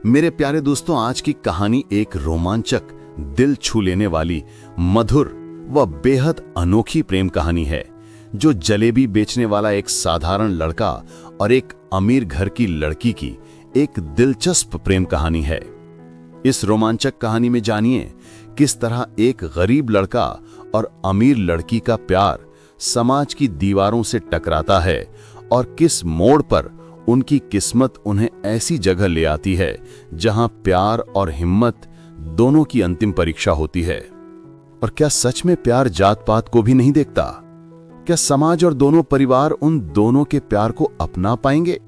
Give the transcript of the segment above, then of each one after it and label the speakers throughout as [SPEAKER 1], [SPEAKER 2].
[SPEAKER 1] मेरे प्यारे दोस्तों, आज की कहानी एक रोमांचक, दिल छू लेने वाली, मधुर व बेहद अनोखी प्रेम कहानी है जो जलेबी बेचने वाला एक साधारण लड़का और एक अमीर घर की लड़की की एक दिलचस्प प्रेम कहानी है। इस रोमांचक कहानी में जानिए किस तरह एक गरीब लड़का और अमीर लड़की का प्यार समाज की दीवारों से टकराता है और किस मोड़ पर उनकी किस्मत उन्हें ऐसी जगह ले आती है जहां प्यार और हिम्मत दोनों की अंतिम परीक्षा होती है। और क्या सच में प्यार जात पात को भी नहीं देखता? क्या समाज और दोनों परिवार उन दोनों के प्यार को अपना पाएंगे,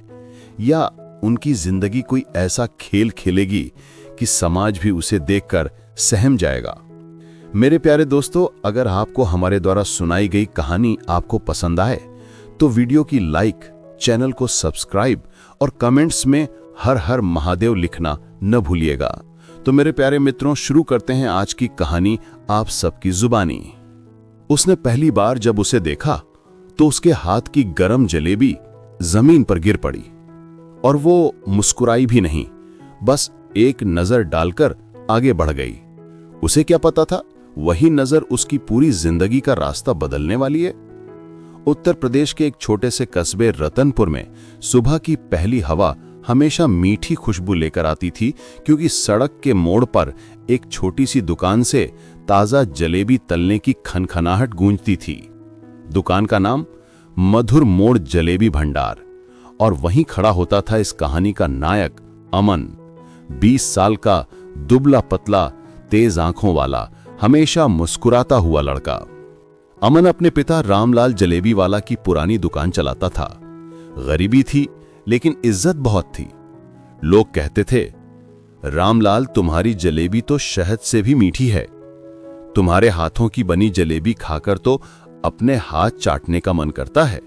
[SPEAKER 1] या उनकी जिंदगी कोई ऐसा खेल खेलेगी कि समाज भी उसे देखकर सहम जाएगा? मेरे प्यारे दोस्तों, अगर आपको हमारे द्वारा सुनाई गई कहानी आपको पसंद आए तो वीडियो की लाइक, चैनल को सब्सक्राइब और कमेंट्स में हर हर महादेव लिखना न भूलिएगा। तो मेरे प्यारे मित्रों, शुरू करते हैं आज की कहानी आप सबकी जुबानी। उसने पहली बार जब उसे देखा तो उसके हाथ की गरम जलेबी जमीन पर गिर पड़ी और वो मुस्कुराई भी नहीं, बस एक नजर डालकर आगे बढ़ गई। उसे क्या पता था, वही नजर उसकी पूरी जिंदगी का रास्ता बदलने वाली है। उत्तर प्रदेश के एक छोटे से कस्बे रतनपुर में सुबह की पहली हवा हमेशा मीठी खुशबू लेकर आती थी, क्योंकि सड़क के मोड़ पर एक छोटी सी दुकान से ताजा जलेबी तलने की खनखनाहट गूंजती थी। दुकान का नाम मधुर मोड़ जलेबी भंडार, और वहीं खड़ा होता था इस कहानी का नायक अमन, 20 साल का दुबला पतला, तेज आंखों वाला, हमेशा मुस्कुराता हुआ लड़का। अमन अपने पिता रामलाल जलेबी वाला की पुरानी दुकान चलाता था। गरीबी थी लेकिन इज्जत बहुत थी। लोग कहते थे, रामलाल, तुम्हारी जलेबी तो शहद से भी मीठी है। तुम्हारे हाथों की बनी जलेबी खाकर तो अपने हाथ चाटने का मन करता है।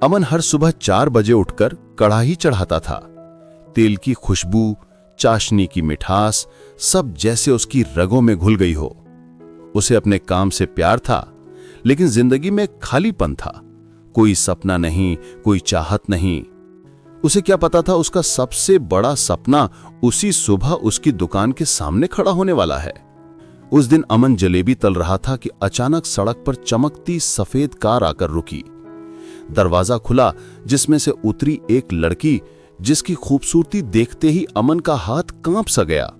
[SPEAKER 1] अमन हर सुबह 4 बजे उठकर कढ़ाई चढ़ाता था। तेल की खुशबू, चाशनी की मिठास, सब जैसे उसकी रगों में घुल गई हो। उसे अपने काम से प्यार था, लेकिन जिंदगी में खालीपन था। कोई सपना नहीं, कोई चाहत नहीं। उसे क्या पता था, उसका सबसे बड़ा सपना उसी सुबह उसकी दुकान के सामने खड़ा होने वाला है। उस दिन अमन जलेबी तल रहा था कि अचानक सड़क पर चमकती सफेद कार आकर रुकी। दरवाजा खुला, जिसमें से उतरी एक लड़की जिसकी खूबसूरती देखते ही अमन का हाथ कांप सा गया।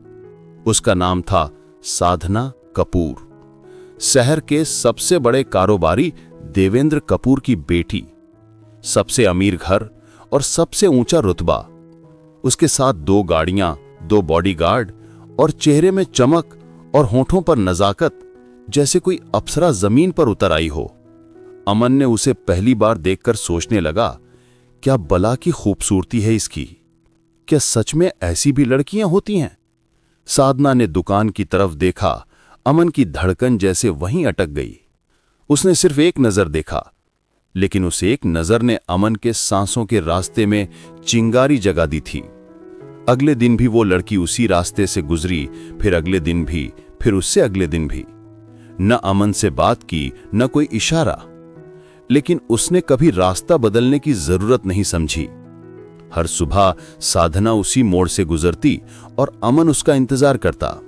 [SPEAKER 1] उसका नाम था साधना कपूर, शहर के सबसे बड़े कारोबारी देवेंद्र कपूर की बेटी। सबसे अमीर घर और सबसे ऊंचा रुतबा। उसके साथ 2 गाड़ियां, 2 बॉडीगार्ड और चेहरे में चमक और होठों पर नजाकत, जैसे कोई अप्सरा जमीन पर उतर आई हो। अमन ने उसे पहली बार देखकर सोचने लगा, क्या बला की खूबसूरती है इसकी। क्या सच में ऐसी भी लड़कियां होती हैं? साधना ने दुकान की तरफ देखा। अमन की धड़कन जैसे वहीं अटक गई। उसने सिर्फ एक नजर देखा, लेकिन उस एक नजर ने अमन के सांसों के रास्ते में चिंगारी जगा दी थी। अगले दिन भी वो लड़की उसी रास्ते से गुजरी, फिर अगले दिन भी, फिर उससे अगले दिन भी। न अमन से बात की, न कोई इशारा, लेकिन उसने कभी रास्ता बदलने की जरूरत नहीं समझी। हर सुबह साधना उसी मोड़ से गुजरती और अमन उसका इंतजार करता।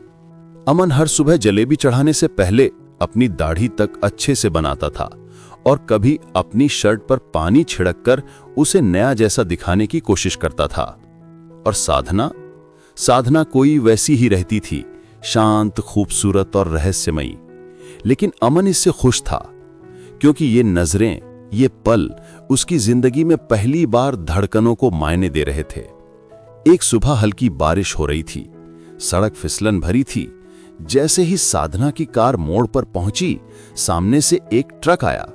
[SPEAKER 1] अमन हर सुबह जलेबी चढ़ाने से पहले अपनी दाढ़ी तक अच्छे से बनाता था और कभी अपनी शर्ट पर पानी छिड़ककर उसे नया जैसा दिखाने की कोशिश करता था। और साधना कोई वैसी ही रहती थी, शांत, खूबसूरत और रहस्यमयी। लेकिन अमन इससे खुश था, क्योंकि ये नजरें, ये पल उसकी जिंदगी में पहली बार धड़कनों को मायने दे रहे थे। एक सुबह हल्की बारिश हो रही थी, सड़क फिसलन भरी थी। जैसे ही साधना की कार मोड़ पर पहुंची, सामने से एक ट्रक आया।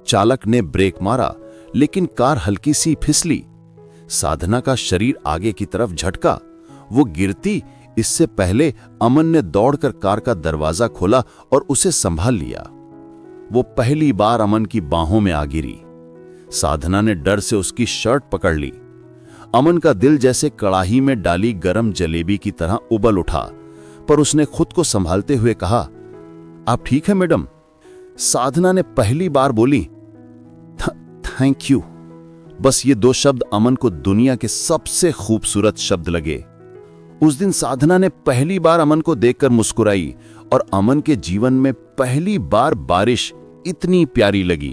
[SPEAKER 1] चालक ने ब्रेक मारा, लेकिन कार हल्की सी फिसली। साधना का शरीर आगे की तरफ झटका। वो गिरती इससे पहले अमन ने दौड़कर कार का दरवाजा खोला और उसे संभाल लिया। वो पहली बार अमन की बाहों में आ गिरी। साधना ने डर से उसकी शर्ट पकड़ ली। अमन का दिल जैसे कड़ाही में डाली गरम जलेबी की तरह उबल उठा, पर उसने खुद को संभालते हुए कहा, आप ठीक है मैडम? साधना ने पहली बार बोली, थैंक यू। बस ये 2 शब्द अमन को दुनिया के सबसे खूबसूरत शब्द लगे। उस दिन साधना ने पहली बार अमन को देखकर मुस्कुराई और अमन के जीवन में पहली बार बारिश इतनी प्यारी लगी।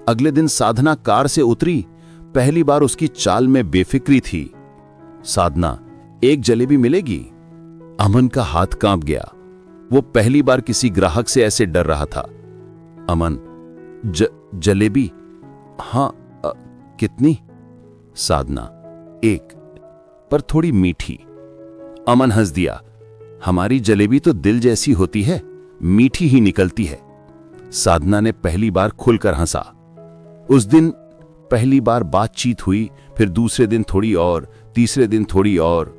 [SPEAKER 1] अगले दिन साधना कार से उतरी। पहली बार उसकी चाल में बेफिक्री थी। साधना, एक जलेबी मिलेगी? अमन का हाथ कांप गया। वो पहली बार किसी ग्राहक से ऐसे डर रहा था। अमन, जलेबी? हाँ, कितनी? साधना, एक, पर थोड़ी मीठी। अमन हंस दिया। हमारी जलेबी तो दिल जैसी होती है, मीठी ही निकलती है। साधना ने पहली बार खुलकर हंसा। उस दिन पहली बार बातचीत हुई, फिर दूसरे दिन थोड़ी और, तीसरे दिन थोड़ी और।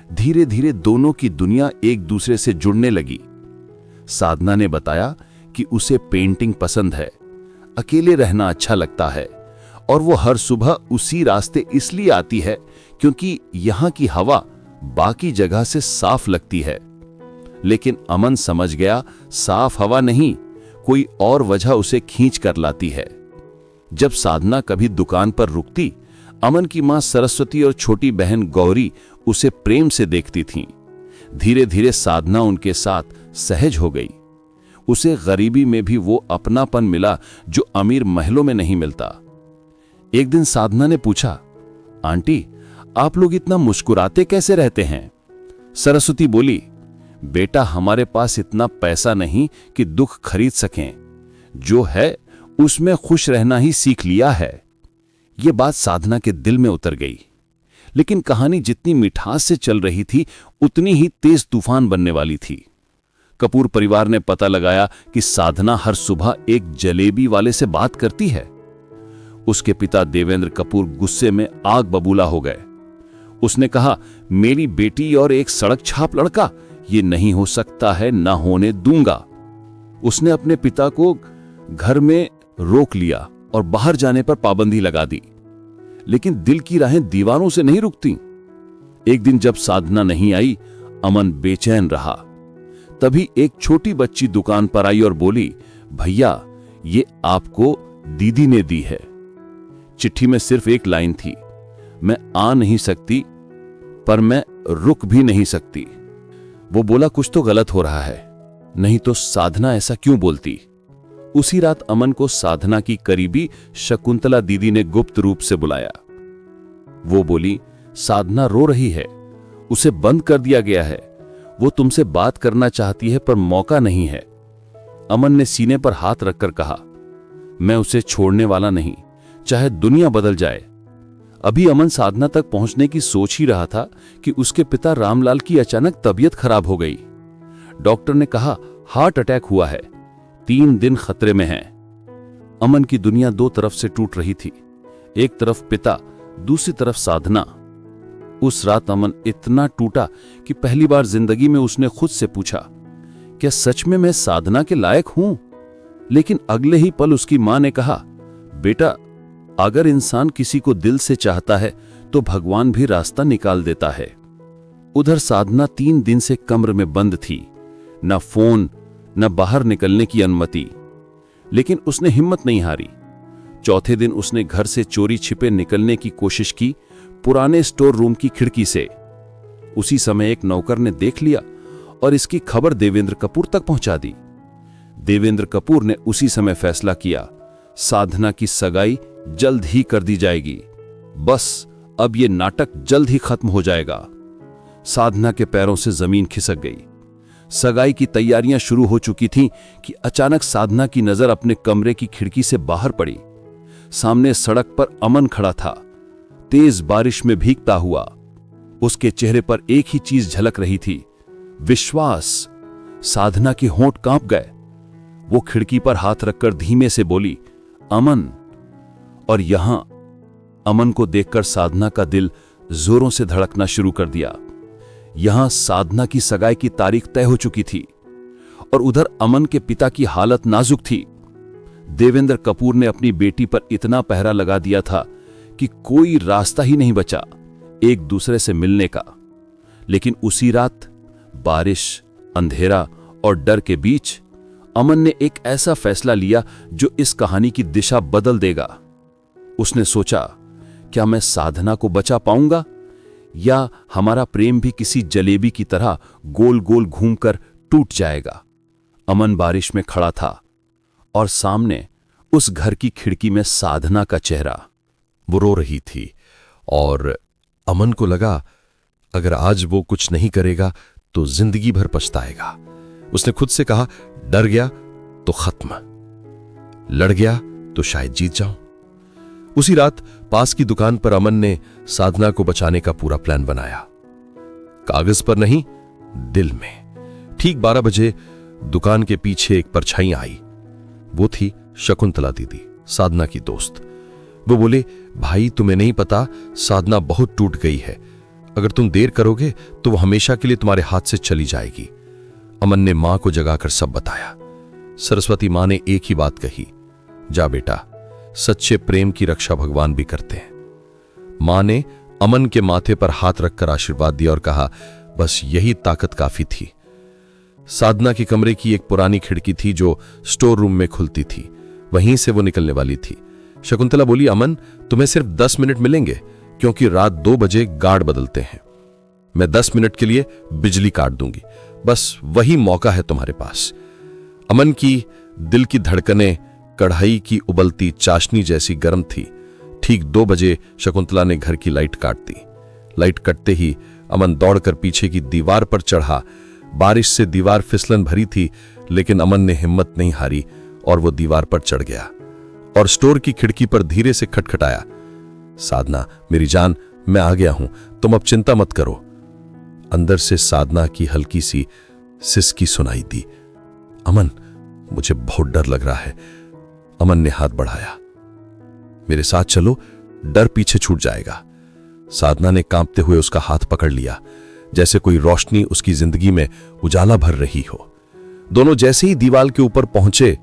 [SPEAKER 1] धीरे धीरे दोनों की दुनिया एक दूसरे से जुड़ने लगी। साधना ने बताया कि उसे पेंटिंग पसंद है, अकेले रहना अच्छा लगता है और वो हर सुबह उसी रास्ते इसलिए आती है क्योंकि यहां की हवा बाकी जगह से साफ लगती है। लेकिन अमन समझ गया, साफ हवा नहीं, कोई और वजह उसे खींच कर लाती है। जब साधना कभी दुकान पर रुकती, अमन की मां सरस्वती और छोटी बहन गौरी उसे प्रेम से देखती थीं। धीरे धीरे साधना उनके साथ सहज हो गई। उसे गरीबी में भी वो अपनापन मिला जो अमीर महलों में नहीं मिलता। एक दिन साधना ने पूछा, आंटी, आप लोग इतना मुस्कुराते कैसे रहते हैं? सरस्वती बोली, बेटा, हमारे पास इतना पैसा नहीं कि दुख खरीद सकें। जो है उसमें खुश रहना ही सीख लिया है। ये बात साधना के दिल में उतर गई। लेकिन कहानी जितनी मिठास से चल रही थी, उतनी ही तेज तूफान बनने वाली थी। कपूर परिवार ने पता लगाया कि साधना हर सुबह एक जलेबी वाले से बात करती है। उसके पिता देवेंद्र कपूर गुस्से में आग बबूला हो गए। उसने कहा, मेरी बेटी और एक सड़क छाप लड़का, ये नहीं हो सकता है, ना होने दूंगा। उसने अपने पिता को घर में रोक लिया और बाहर जाने पर पाबंदी लगा दी। लेकिन दिल की राहें दीवारों से नहीं रुकती। एक दिन जब साधना नहीं आई, अमन बेचैन रहा। तभी एक छोटी बच्ची दुकान पर आई और बोली, भैया, ये आपको दीदी ने दी है। चिट्ठी में सिर्फ एक लाइन थी, मैं आ नहीं सकती पर मैं रुक भी नहीं सकती। वो बोला, कुछ तो गलत हो रहा है, नहीं तो साधना ऐसा क्यों बोलती? उसी रात अमन को साधना की करीबी शकुंतला दीदी ने गुप्त रूप से बुलाया। वो बोली, साधना रो रही है, उसे बंद कर दिया गया है। वो तुमसे बात करना चाहती है पर मौका नहीं है। अमन ने सीने पर हाथ रखकर कहा, मैं उसे छोड़ने वाला नहीं, चाहे दुनिया बदल जाए। अभी अमन साधना तक पहुंचने की सोच ही रहा था कि उसके पिता रामलाल की अचानक तबीयत खराब हो गई। डॉक्टर ने कहा, हार्ट अटैक हुआ है, 3 दिन खतरे में हैं। अमन की दुनिया दो तरफ से टूट रही थी, एक तरफ पिता, दूसरी तरफ साधना। उस रात अमन इतना टूटा कि पहली बार जिंदगी में उसने खुद से पूछा, क्या सच में मैं साधना के लायक हूं? लेकिन अगले ही पल उसकी मां ने कहा, बेटा, अगर इंसान किसी को दिल से चाहता है तो भगवान भी रास्ता निकाल देता है। उधर साधना 3 दिन से कमरे में बंद थी, न फोन, न बाहर निकलने की अनुमति। लेकिन उसने हिम्मत नहीं हारी। चौथे दिन उसने घर से चोरी छिपे निकलने की कोशिश की, पुराने स्टोर रूम की खिड़की से। उसी समय एक नौकर ने देख लिया और इसकी खबर देवेंद्र कपूर तक पहुंचा दी। देवेंद्र कपूर ने उसी समय फैसला किया, साधना की सगाई जल्द ही कर दी जाएगी। बस अब यह नाटक जल्द ही खत्म हो जाएगा। साधना के पैरों से जमीन खिसक गई। सगाई की तैयारियां शुरू हो चुकी थीं कि अचानक साधना की नजर अपने कमरे की खिड़की से बाहर पड़ी। सामने सड़क पर अमन खड़ा था, तेज बारिश में भीगता हुआ। उसके चेहरे पर एक ही चीज झलक रही थी, विश्वास। साधना के होंठ कांप गए। वो खिड़की पर हाथ रखकर धीमे से बोली, अमन। और यहां अमन को देखकर साधना का दिल जोरों से धड़कना शुरू कर दिया। यहां साधना की सगाई की तारीख तय हो चुकी थी और उधर अमन के पिता की हालत नाजुक थी। देवेंद्र कपूर ने अपनी बेटी पर इतना पहरा लगा दिया था कि कोई रास्ता ही नहीं बचा एक दूसरे से मिलने का। लेकिन उसी रात बारिश, अंधेरा और डर के बीच अमन ने एक ऐसा फैसला लिया जो इस कहानी की दिशा बदल देगा। उसने सोचा, क्या मैं साधना को बचा पाऊंगा या हमारा प्रेम भी किसी जलेबी की तरह गोल गोल घूमकर टूट जाएगा। अमन बारिश में खड़ा था और सामने उस घर की खिड़की में साधना का चेहरा। वो रो रही थी और अमन को लगा अगर आज वो कुछ नहीं करेगा तो जिंदगी भर पछताएगा। उसने खुद से कहा, डर गया तो खत्म, लड़ गया तो शायद जीत जाऊं। उसी रात पास की दुकान पर अमन ने साधना को बचाने का पूरा प्लान बनाया। कागज पर नहीं, दिल में। ठीक 12 बजे दुकान के पीछे एक परछाई आई। वो थी शकुंतला दीदी, साधना की दोस्त। वो बोले, भाई तुम्हें नहीं पता, साधना बहुत टूट गई है। अगर तुम देर करोगे तो वो हमेशा के लिए तुम्हारे हाथ से चली जाएगी। अमन ने मां को जगाकर सब बताया। सरस्वती मां ने एक ही बात कही, जा बेटा, सच्चे प्रेम की रक्षा भगवान भी करते हैं। मां ने अमन के माथे पर हाथ रखकर आशीर्वाद दिया और कहा, बस यही ताकत काफी थी। साधना के कमरे की एक पुरानी खिड़की थी जो स्टोर रूम में खुलती थी, वहीं से वो निकलने वाली थी। शकुंतला बोली, अमन तुम्हें सिर्फ 10 मिनट मिलेंगे क्योंकि रात 2 बजे गार्ड बदलते हैं। मैं 10 मिनट के लिए बिजली काट दूंगी, बस वही मौका है तुम्हारे पास। अमन की दिल की धड़कनें कढ़ाई की उबलती चाशनी जैसी गर्म थी। ठीक 2 बजे शकुंतला ने घर की लाइट काट दी। लाइट कटते ही अमन दौड़कर पीछे की दीवार पर चढ़ा। बारिश से दीवार फिसलन भरी थी, लेकिन अमन ने हिम्मत नहीं हारी और वो दीवार पर चढ़ गया और स्टोर की खिड़की पर धीरे से खटखटाया। साधना मेरी जान, मैं आ गया हूं, तुम अब चिंता मत करो। अंदर से साधना की हल्की सी सिसकी सुनाई दी। अमन मुझे बहुत डर लग रहा है। अमन ने हाथ बढ़ाया। मेरे साथ चलो, डर पीछे छूट जाएगा। साधना ने कांपते हुए उसका हाथ पकड़ लिया, जैसे कोई रोशनी उसकी जिंदगी में उजाला भर रही हो। दोनों जैसे ही दीवार के ऊपर पहुंचे,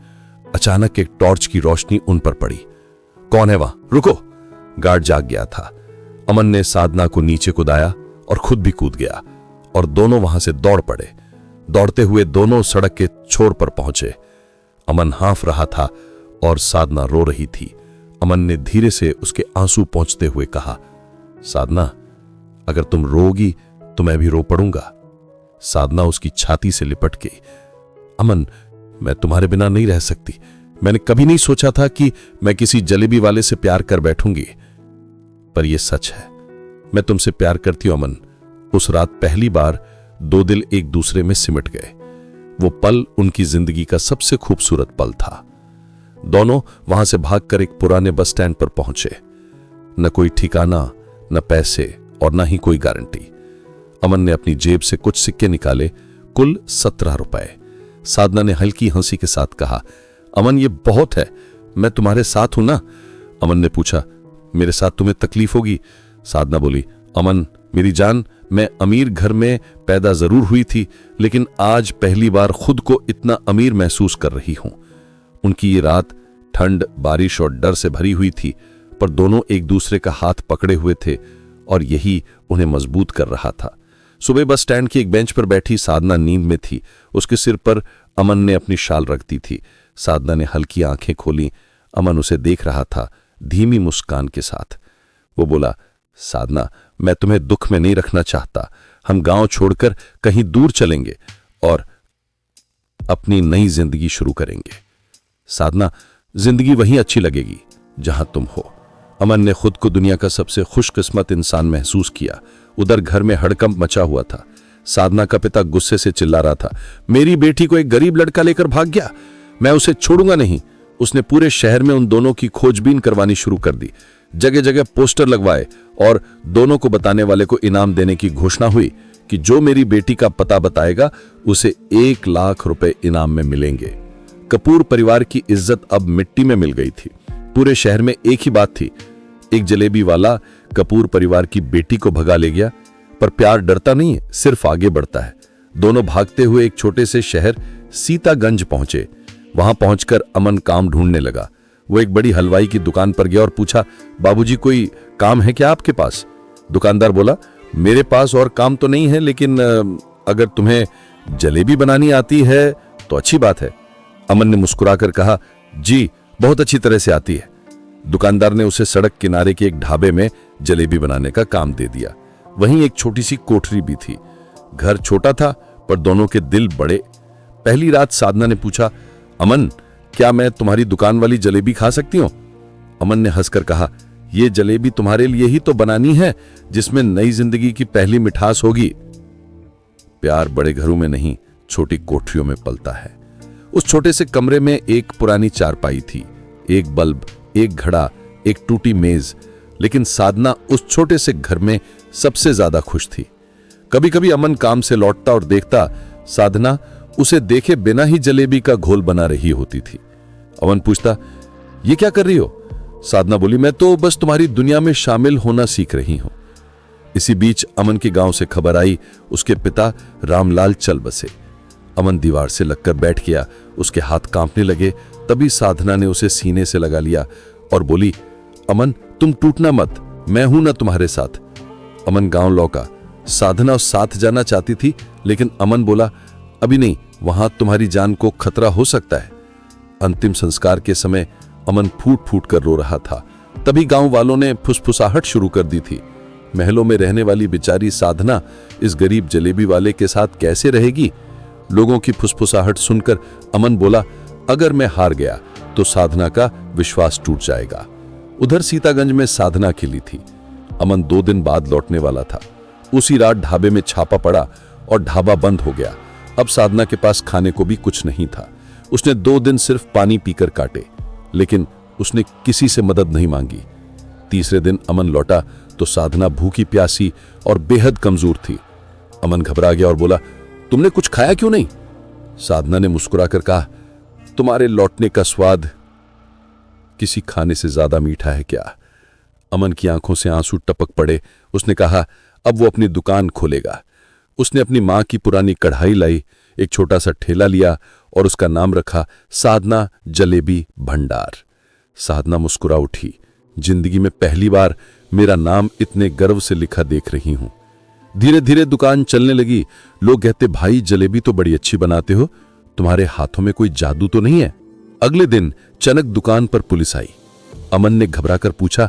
[SPEAKER 1] अचानक एक टॉर्च की रोशनी उन पर पड़ी। कौन है वहां? रुको! गार्ड जाग गया था। अमन ने साधना को नीचे कूदाया और खुद भी कूद गया और दोनों वहां से दौड़ पड़े। दौड़ते हुए दोनों सड़क के छोर पर पहुंचे। अमन हांफ रहा था और साधना रो रही थी। अमन ने धीरे से उसके आंसू पोंछते हुए कहा, साधना अगर तुम रोगी तो मैं भी रो पड़ूंगा। साधना उसकी छाती से लिपट गई। अमन मैं तुम्हारे बिना नहीं रह सकती। मैंने कभी नहीं सोचा था कि मैं किसी जलेबी वाले से प्यार कर बैठूंगी, पर यह सच है, मैं तुमसे प्यार करती हूं अमन। उस रात पहली बार 2 दिल एक दूसरे में सिमट गए। वो पल उनकी जिंदगी का सबसे खूबसूरत पल था। दोनों वहां से भागकर एक पुराने बस स्टैंड पर पहुंचे। न कोई ठिकाना, न पैसे और न ही कोई गारंटी। अमन ने अपनी जेब से कुछ सिक्के निकाले, कुल 17 रुपए। साधना ने हल्की हंसी के साथ कहा, अमन ये बहुत है, मैं तुम्हारे साथ हूं ना। अमन ने पूछा, मेरे साथ तुम्हें तकलीफ होगी? साधना बोली, अमन मेरी जान, मैं अमीर घर में पैदा जरूर हुई थी, लेकिन आज पहली बार खुद को इतना अमीर महसूस कर रही हूं। उनकी ये रात ठंड, बारिश और डर से भरी हुई थी, पर दोनों एक दूसरे का हाथ पकड़े हुए थे और यही उन्हें मजबूत कर रहा था। सुबह बस स्टैंड की एक बेंच पर बैठी साधना नींद में थी। उसके सिर पर अमन ने अपनी शाल रख दी थी। साधना ने हल्की आंखें खोली। अमन उसे देख रहा था, धीमी मुस्कान के साथ। वो बोला, साधना मैं तुम्हें दुख में नहीं रखना चाहता। हम गांव छोड़कर कहीं दूर चलेंगे और अपनी नई जिंदगी शुरू करेंगे। साधना जिंदगी वहीं अच्छी लगेगी जहां तुम हो। अमन ने खुद को दुनिया का सबसे खुशकिस्मत इंसान महसूस किया। उधर घर में हड़कंप मचा हुआ था। साधना का पिता गुस्से से चिल्ला रहा था, मेरी बेटी को एक गरीब लड़का लेकर भाग गया, मैं उसे छोड़ूंगा नहीं। उसने पूरे शहर में उन दोनों की खोजबीन करवानी शुरू कर दी। जगह जगह पोस्टर लगवाए और दोनों को बताने वाले को इनाम देने की घोषणा हुई कि जो मेरी बेटी का पता बताएगा उसे 1 लाख रुपए इनाम में मिलेंगे। कपूर परिवार की इज्जत अब मिट्टी में मिल गई थी। पूरे शहर में एक ही बात थी, एक जलेबी वाला कपूर परिवार की बेटी को भगा ले गया। पर प्यार डरता नहीं है, सिर्फ आगे बढ़ता है। दोनों भागते हुए एक छोटे से शहर सीतागंज पहुंचे। वहां पहुंचकर अमन काम ढूंढने लगा। वो एक बड़ी हलवाई की दुकान पर गया और पूछा, बाबूजी कोई काम है क्या आपके पास? दुकानदार बोला, मेरे पास और काम तो नहीं है, लेकिन अगर तुम्हें जलेबी बनानी आती है तो अच्छी बात है। अमन ने मुस्कुराकर कहा, जी बहुत अच्छी तरह से आती है। दुकानदार ने उसे सड़क किनारे के एक ढाबे में जलेबी बनाने का काम दे दिया।
[SPEAKER 2] वहीं एक छोटी सी कोठरी भी थी। घर छोटा था पर दोनों के दिल बड़े। पहली रात साधना ने पूछा, अमन, क्या मैं तुम्हारी दुकान वाली जलेबी खा सकती हूं? अमन ने हंसकर कहा, ये जलेबी तुम्हारे लिए ही तो बनानी है जिसमें नई जिंदगी की पहली मिठास होगी। प्यार बड़े घरों में नहीं, छोटी कोठरियों में पलता है। उस छोटे से कमरे में एक पुरानी चारपाई थी, एक बल्ब, एक घड़ा, एक टूटी मेज। लेकिन साधना उस छोटे से घर में सबसे ज्यादा खुश थी। कभी कभी अमन काम से लौटता और देखता साधना उसे देखे बिना ही जलेबी का घोल बना रही होती थी। अमन पूछता, ये क्या कर रही हो? साधना बोली, मैं तो बस तुम्हारी दुनिया में शामिल होना सीख रही हूं। इसी बीच अमन के गांव से खबर आई, उसके पिता रामलाल चल बसे। अमन दीवार से लगकर बैठ गया, उसके हाथ कांपने लगे। तभी साधना ने उसे सीने से लगा लिया और बोली, अमन, तुम टूटना मत, मैं हूं ना तुम्हारे साथ। अमन गांव लौटा। साधना साथ जाना चाहती थी, लेकिन अमन बोला, अभी नहीं, वहां तुम्हारी जान को खतरा हो सकता है। अंतिम संस्कार के समय अमन फूट फूट कर रो रहा था। तभी गांव वालों ने फुसफुसाहट शुरू कर दी थी। महलों में रहने वाली बेचारी साधना इस गरीब जलेबी वाले के साथ कैसे रहेगी? लोगों की फुसफुसाहट सुनकर अमन बोला, अगर मैं हार गया तो साधना का विश्वास टूट जाएगा। उधर सीतागंज में साधना खिली थी। अमन 2 दिन बाद लौटने वाला था। उसी रात ढाबे में छापा पड़ा और ढाबा बंद हो गया। अब साधना के पास खाने को भी कुछ नहीं था। उसने 2 दिन सिर्फ पानी पीकर काटे, लेकिन उसने किसी से मदद नहीं मांगी। तीसरे दिन अमन लौटा तो साधना भूखी प्यासी और बेहद कमजोर थी। अमन घबरा गया और बोला, तुमने कुछ खाया क्यों नहीं? साधना ने मुस्कुराकर कहा, तुम्हारे लौटने का स्वाद किसी खाने से ज्यादा मीठा है क्या? अमन की आंखों से आंसू टपक पड़े। उसने कहा, अब वो अपनी दुकान खोलेगा। उसने अपनी मां की पुरानी कढ़ाई लाई, एक छोटा सा ठेला लिया और उसका नाम रखा साधना जलेबी भंडार। साधना मुस्कुरा उठी, जिंदगी में पहली बार मेरा नाम इतने गर्व से लिखा देख रही हूं। धीरे धीरे दुकान चलने लगी। लोग कहते, भाई जलेबी तो बड़ी अच्छी बनाते हो, तुम्हारे हाथों में कोई जादू तो नहीं है? अगले दिन अचानक दुकान पर पुलिस आई। अमन ने घबराकर पूछा,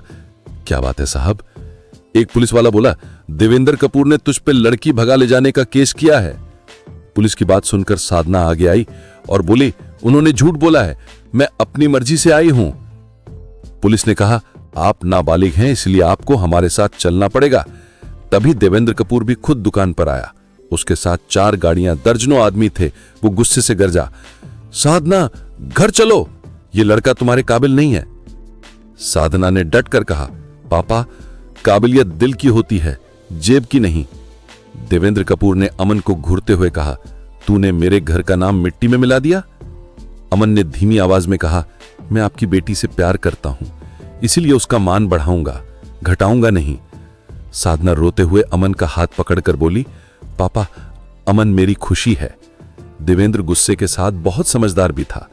[SPEAKER 2] क्या बात है साहब? एक पुलिस वाला बोला, देवेंद्र कपूर ने तुझ पे लड़की भगा ले जाने का केस किया है। पुलिस की बात सुनकर साधना आगे आई और बोली, उन्होंने झूठ बोला है, मैं अपनी मर्जी से आई हूं। पुलिस ने कहा, आप नाबालिग हैं, इसलिए आपको हमारे साथ चलना पड़ेगा। तभी देवेंद्र कपूर भी खुद दुकान पर आया। उसके साथ 4 गाड़ियां, दर्जनों आदमी थे। वो गुस्से से गरजा, साधना घर चलो, ये लड़का तुम्हारे काबिल नहीं है। साधना ने डट कर कहा, पापा, काबिलियत दिल की होती है, जेब की नहीं। देवेंद्र कपूर ने अमन को घूरते हुए कहा, तूने मेरे घर का नाम मिट्टी में मिला दिया। अमन ने धीमी आवाज में कहा, मैं आपकी बेटी से प्यार करता हूं, इसीलिए उसका मान बढ़ाऊंगा, घटाऊंगा नहीं। साधना रोते हुए अमन का हाथ पकड़कर बोली, पापा, अमन मेरी खुशी है। देवेंद्र गुस्से के साथ बहुत समझदार भी था।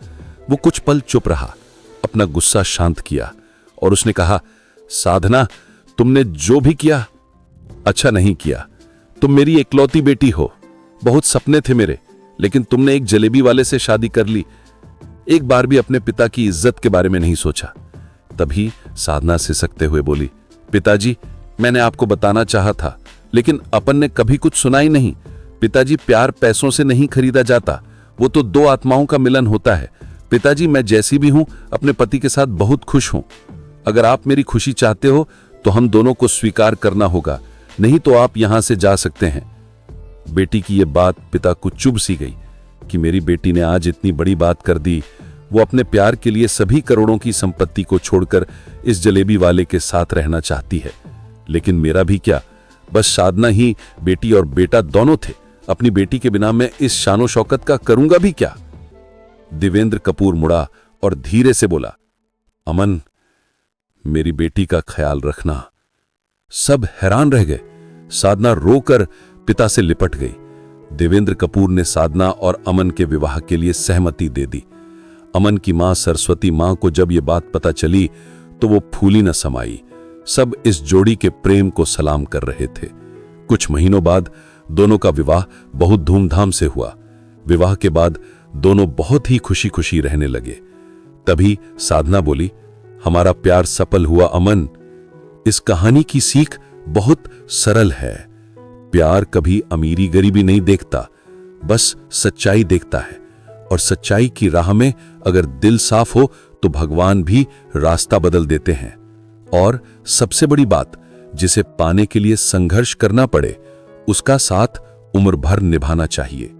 [SPEAKER 2] वो कुछ पल चुप रहा, अपना गुस्सा शांत किया और उसने कहा, साधना, तुमने जो भी किया अच्छा नहीं किया। तुम मेरी इकलौती बेटी हो। बहुत सपने थे मेरे, लेकिन तुमने एक जलेबी वाले से शादी कर ली। एक बार भी अपने पिता की इज्जत के बारे में नहीं सोचा। तभी साधना सिसकते हुए बोली, पिताजी, मैंने आपको बताना चाहा था, लेकिन अपन ने कभी कुछ सुना ही नहीं। पिताजी, प्यार पैसों से नहीं खरीदा जाता, वो तो 2 आत्माओं का मिलन होता है। पिताजी, मैं जैसी भी हूं अपने पति के साथ बहुत खुश हूं। अगर आप मेरी खुशी चाहते हो तो हम दोनों को स्वीकार करना होगा, नहीं तो आप यहां से जा सकते हैं। बेटी की यह बात पिता को चुभ सी गई कि मेरी बेटी ने आज इतनी बड़ी बात कर दी। वो अपने प्यार के लिए सभी करोड़ों की संपत्ति को छोड़कर इस जलेबी वाले के साथ रहना चाहती है। लेकिन मेरा भी क्या, बस साधना ही बेटी और बेटा दोनों थे। अपनी बेटी के बिना मैं इस शानो शौकत का करूंगा भी क्या? देवेंद्र कपूर मुड़ा और धीरे से बोला, अमन, मेरी बेटी का ख्याल रखना। सब हैरान रह गए। साधना रोकर पिता से लिपट गई। देवेंद्र कपूर ने साधना और अमन के विवाह के लिए सहमति दे दी। अमन की मां सरस्वती मां को जब यह बात पता चली तो वो फूली न समाई। सब इस जोड़ी के प्रेम को सलाम कर रहे थे। कुछ महीनों बाद दोनों का विवाह बहुत धूमधाम से हुआ। विवाह के बाद दोनों बहुत ही खुशी खुशी रहने लगे। तभी साधना बोली, हमारा प्यार सफल हुआ अमन। इस कहानी की सीख बहुत सरल है। प्यार कभी अमीरी गरीबी नहीं देखता, बस सच्चाई देखता है। और सच्चाई की राह में अगर दिल साफ हो तो भगवान भी रास्ता बदल देते हैं। और सबसे बड़ी बात, जिसे पाने के लिए संघर्ष करना पड़े, उसका साथ उम्र भर निभाना चाहिए।